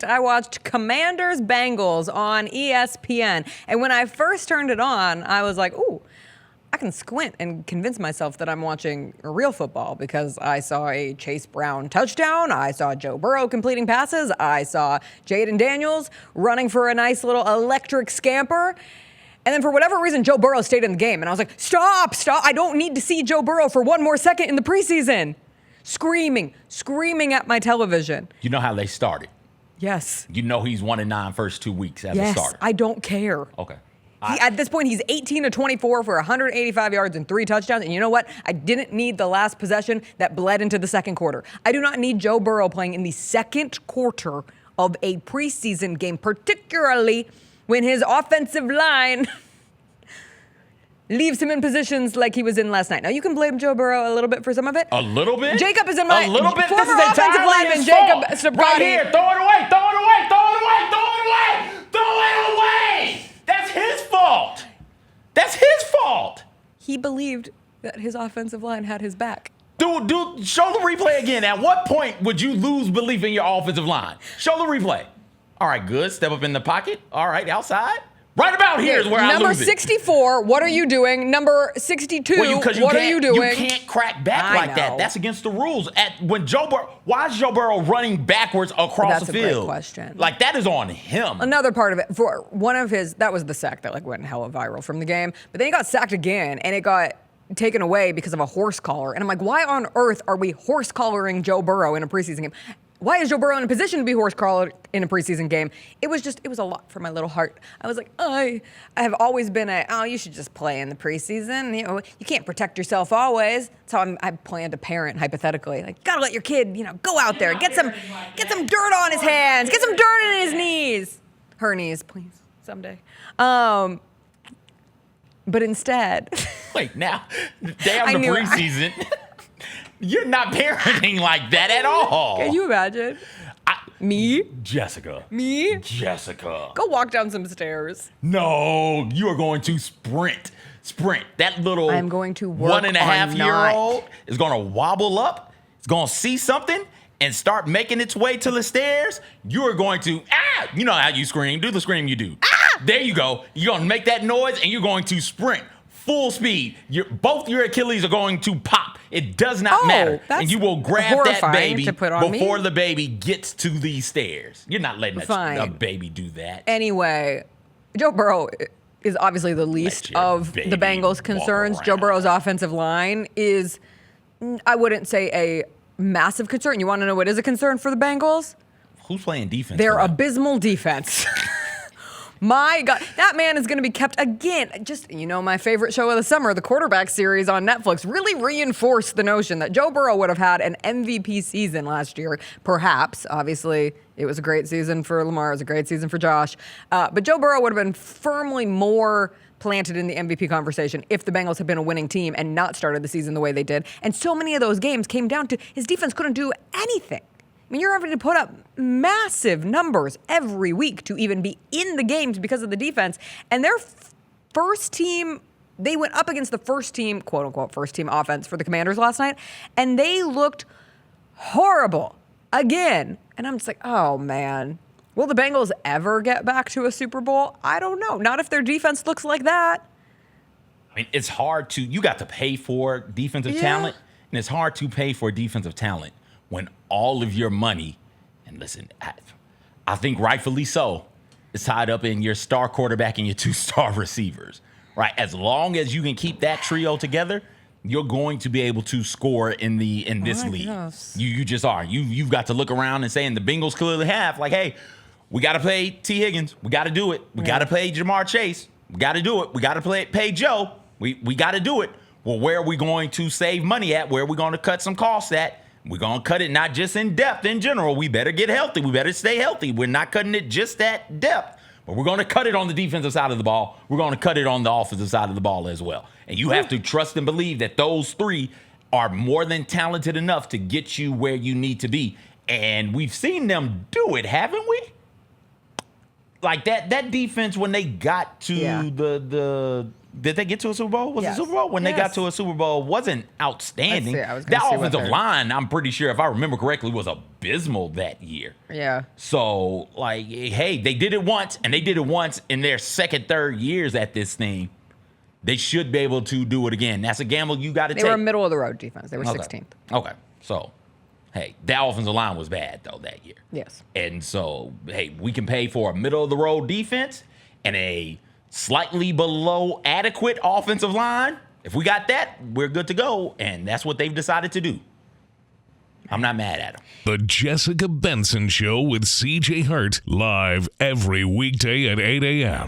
I watched Commanders Bengals on ESPN. And when I first turned it on, I was like, ooh, I can squint and convince myself that I'm watching real football because I saw a Chase Brown touchdown. I saw Joe Burrow completing passes. I saw Jaden Daniels running for a nice little electric scamper. And then for whatever reason, Joe Burrow stayed in the game. And I was like, stop. I don't need to see Joe Burrow for one more second in the preseason. Screaming at my television. You know how they started? Yes. You know he's 1-9 first 2 weeks as a starter. I don't care. Okay. At this point, he's 18-24 for 185 yards and 3 touchdowns. And you know what? I didn't need the last possession that bled into the second quarter. I do not need Joe Burrow playing in the second quarter of a preseason game, particularly when his offensive line leaves him in positions like he was in last night. Now, you can blame Joe Burrow a little bit for some of it. A little bit? Jacob is in my... A little bit? Former offensive lineman Jacob Sabrati. Right here. Throw it away. Throw it away. Throw it away. Throw it away. Throw it away. That's his fault. That's his fault. He believed that his offensive line had his back. Dude, show the replay again. At what point would you lose belief in your offensive line? Show the replay. All right, good. Step up in the pocket. All right, outside. Right about here is where I lose it. Number 64, what are you doing? Number 62, what are you doing? You can't crack back like that. That's against the rules. Why is Joe Burrow running backwards across the field? That's a great question. Like, that is on him. Another part of it, for one of his, that was the sack that went hella viral from the game. But then he got sacked again, and it got taken away because of a horse collar. And I'm like, why on earth are we horse collaring Joe Burrow in a preseason game? Why is Joe Burrow in a position to be horse collared in a preseason game? It was a lot for my little heart. I was like, I have always been you should just play in the preseason. You know, you can't protect yourself always. That's how I plan to parent hypothetically. Like, gotta let your kid, go out there, get some dirt on his hands, get some dirt in his knees, her knees, please, someday. But instead, wait, now down the preseason. You're not parenting like that at all. Can you imagine? Me? Jessica. Me? Jessica. Go walk down some stairs. No, you are going to sprint. That little I'm going to work 1.5-year-old is going to wobble up. It's going to see something and start making its way to the stairs. You are going to, you know how you scream. Do the scream you do. There you go. You're going to make that noise and you're going to sprint. Full speed. Both your Achilles are going to pop. It does not matter. And you will grab that baby before the baby gets to these stairs. You're not letting a baby do that. Anyway, Joe Burrow is obviously the least of the Bengals' concerns. Joe Burrow's offensive line is, I wouldn't say a massive concern. You want to know what is a concern for the Bengals? Who's playing defense? Their abysmal defense. My God, that man is going to be kept again. Just, my favorite show of the summer, the quarterback series on Netflix, really reinforced the notion that Joe Burrow would have had an MVP season last year. Perhaps, obviously, it was a great season for Lamar. It was a great season for Josh. But Joe Burrow would have been firmly more planted in the MVP conversation if the Bengals had been a winning team and not started the season the way they did. And so many of those games came down to his defense couldn't do anything. I mean, you're having to put up massive numbers every week to even be in the games because of the defense. And their first team, they went up against the first team, quote unquote, first team offense for the Commanders last night. And they looked horrible again. And I'm just like, oh man, will the Bengals ever get back to a Super Bowl? I don't know. Not if their defense looks like that. I mean, it's hard you got to pay for defensive talent. And it's hard to pay for defensive talent when all of your money, and listen, I think rightfully so, is tied up in your star quarterback and your 2-star receivers, right? As long as you can keep that trio together, you're going to be able to score in this league. You just are. You've got to look around and say, and the Bengals clearly have, like, hey, we got to play T. Higgins. We got to do it. We got to play Jamar Chase. We got to do it. We got to pay Joe. We got to do it. Well, where are we going to save money at? Where are we going to cut some costs at? We're going to cut it not just in depth in general. We better get healthy. We better stay healthy. We're not cutting it just at depth, but we're going to cut it on the defensive side of the ball. We're going to cut it on the offensive side of the ball as well. And you have to trust and believe that those three are more than talented enough to get you where you need to be. And we've seen them do it, haven't we? Like that defense when they got to Did they get to a Super Bowl? Was Yes. it Super Bowl? When they got Yes. to a Super Bowl, wasn't outstanding. Let's see, I was That gonna see what offensive they're- line, I'm pretty sure, if I remember correctly, was abysmal that year. Yeah. So, like, hey, they did it once, and they did it once in their second, third years at this thing. They should be able to do it again. That's a gamble you got to They take. were a middle of the road defense. They were Okay. 16th. Okay. So, hey, that offensive line was bad, though, that year. Yes. And so, hey, we can pay for a middle of the road defense and a slightly below adequate offensive line. If we got that, we're good to go. And that's what they've decided to do. I'm not mad at them. The Jessica Benson Show with CJ Hurt, live every weekday at 8 a.m.